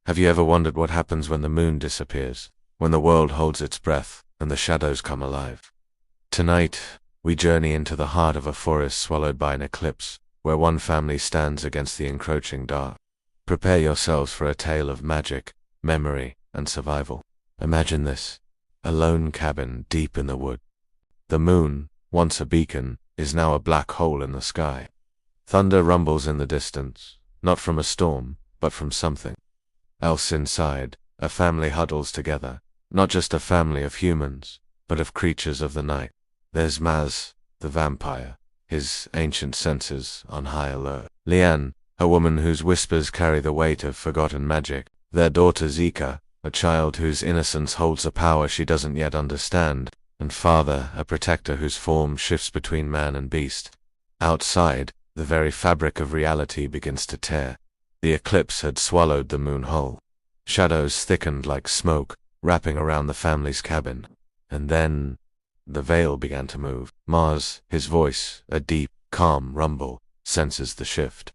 Have you ever wondered what happens when the moon disappears, when the world holds its breath, and the shadows come alive? Tonight, we journey into the heart of a forest swallowed by an eclipse, where one family stands against the encroaching dark. Prepare yourselves for a tale of magic, memory, and survival. Imagine this: a lone cabin deep in the wood. The moon, once a beacon, is now a black hole in the sky. Thunder rumbles in the distance, not from a storm, but from something else inside. A family huddles together, not just a family of humans, but of creatures of the night. There's Maz, the vampire, his ancient senses on high alert. Liane, a woman whose whispers carry the weight of forgotten magic. Their daughter Zika, a child whose innocence holds a power she doesn't yet understand. And father, a protector whose form shifts between man and beast. Outside, the very fabric of reality begins to tear. The eclipse had swallowed the moon whole. Shadows thickened like smoke, wrapping around the family's cabin. And then the veil began to move. Maz, his voice, a deep, calm rumble, senses the shift.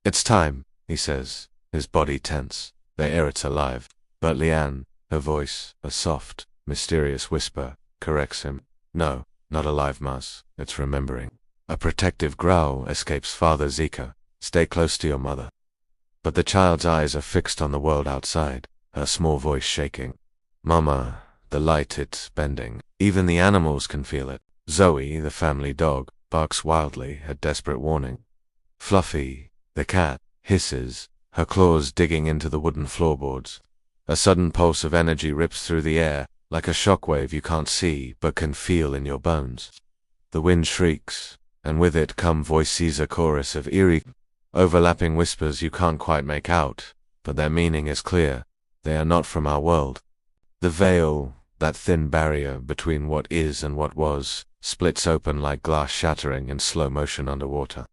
"It's time," he says, his body tense. The air's alive. But Liane, her voice, a soft, mysterious whisper, corrects him. "No, not alive, Maz. It's remembering." A protective growl escapes Father Zika. "Stay close to your mother." But the child's eyes are fixed on the world outside, her small voice shaking. "Mama," the light, it's bending. Even the animals can feel it. Zoe, the family dog, barks wildly, a desperate warning. Fluffy, the cat, hisses, her claws digging into the wooden floorboards. A sudden pulse of energy rips through the air, like a shockwave you can't see but can feel in your bones. The wind shrieks, and with it come voices, a chorus of eerie, overlapping whispers you can't quite make out, but their meaning is clear. They are not from our world. The veil, that thin barrier between what is and what was, splits open like glass shattering in slow motion underwater.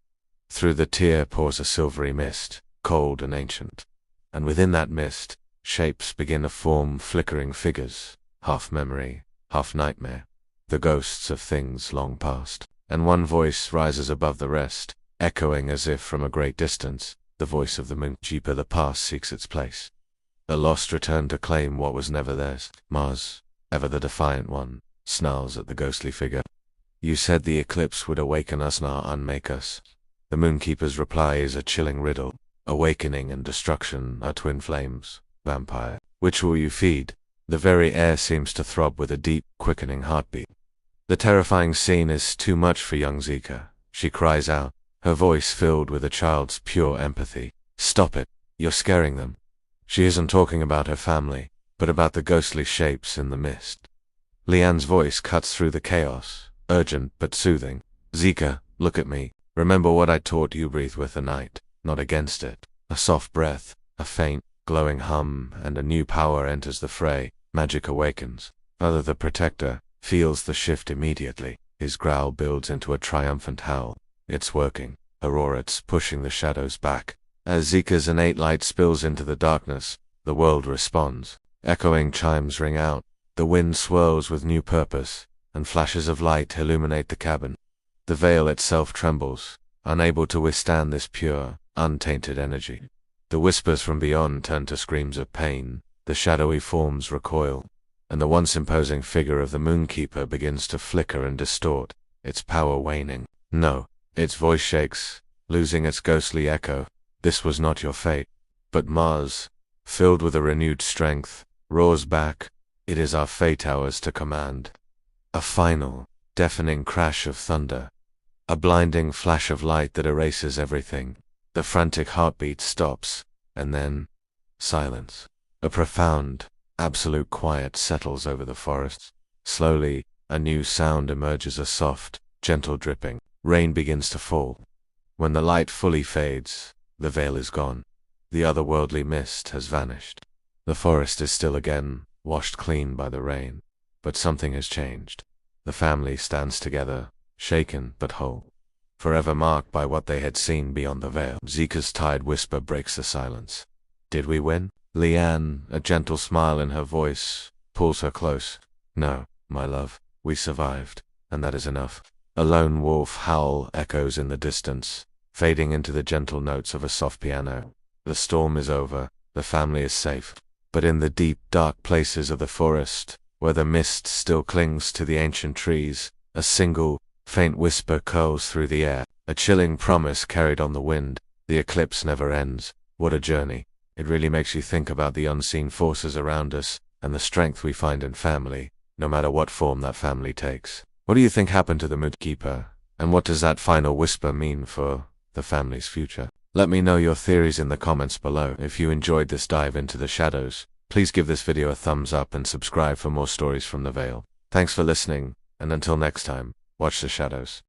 Through the tear pours a silvery mist, cold and ancient. And within that mist, shapes begin to form, flickering figures, half memory, half nightmare, the ghosts of things long past. And one voice rises above the rest, echoing as if from a great distance, the voice of the moon. Deeper the past seeks its place. The lost return to claim what was never theirs. Maz, ever the defiant one, snarls at the ghostly figure. "You said the eclipse would awaken us, not unmake us." The Moonkeeper's reply is a chilling riddle. Awakening and destruction are twin flames. Vampire, which will you feed? The very air seems to throb with a deep, quickening heartbeat. The terrifying scene is too much for young Zika. She cries out, her voice filled with a child's pure empathy. "Stop it, you're scaring them." She isn't talking about her family, but about the ghostly shapes in the mist. Liane's voice cuts through the chaos, urgent but soothing. "Zika, look at me. Remember what I taught you. Breathe with the night, not against it." A soft breath, a faint, glowing hum, and a new power enters the fray. Magic awakens. Father the Protector feels the shift immediately. His growl builds into a triumphant howl. It's working. Aurora's pushing the shadows back. As Zika's innate light spills into the darkness, the world responds. Echoing chimes ring out. The wind swirls with new purpose, and flashes of light illuminate the cabin. The veil itself trembles, unable to withstand this pure, untainted energy. The whispers from beyond turn to screams of pain, the shadowy forms recoil, and the once imposing figure of the Moonkeeper begins to flicker and distort, its power waning. "No." Its voice shakes, losing its ghostly echo. "This was not your fate." But Maz, filled with a renewed strength, roars back, "It is our fate, ours to command." A final, deafening crash of thunder. A blinding flash of light that erases everything. The frantic heartbeat stops, and then silence. A profound, absolute quiet settles over the forest. Slowly, a new sound emerges, a soft, gentle dripping. Rain begins to fall. When the light fully fades, the veil is gone. The otherworldly mist has vanished. The forest is still again, washed clean by the rain. But something has changed. The family stands together, shaken but whole, forever marked by what they had seen beyond the veil. Zika's tired whisper breaks the silence. "Did we win?" Liane, a gentle smile in her voice, pulls her close. "No, my love, we survived, and that is enough." A lone wolf howl echoes in the distance, fading into the gentle notes of a soft piano. The storm is over, the family is safe. But in the deep, dark places of the forest, where the mist still clings to the ancient trees, a single, faint whisper curls through the air, a chilling promise carried on the wind. The eclipse never ends. What a journey. It really makes you think about the unseen forces around us, and the strength we find in family, no matter what form that family takes. What do you think happened to the Moon Keeper? And what does that final whisper mean for the family's future? Let me know your theories in the comments below. If you enjoyed this dive into the shadows, please give this video a thumbs up and subscribe for more stories from the Vale. Thanks for listening, and until next time, watch the shadows.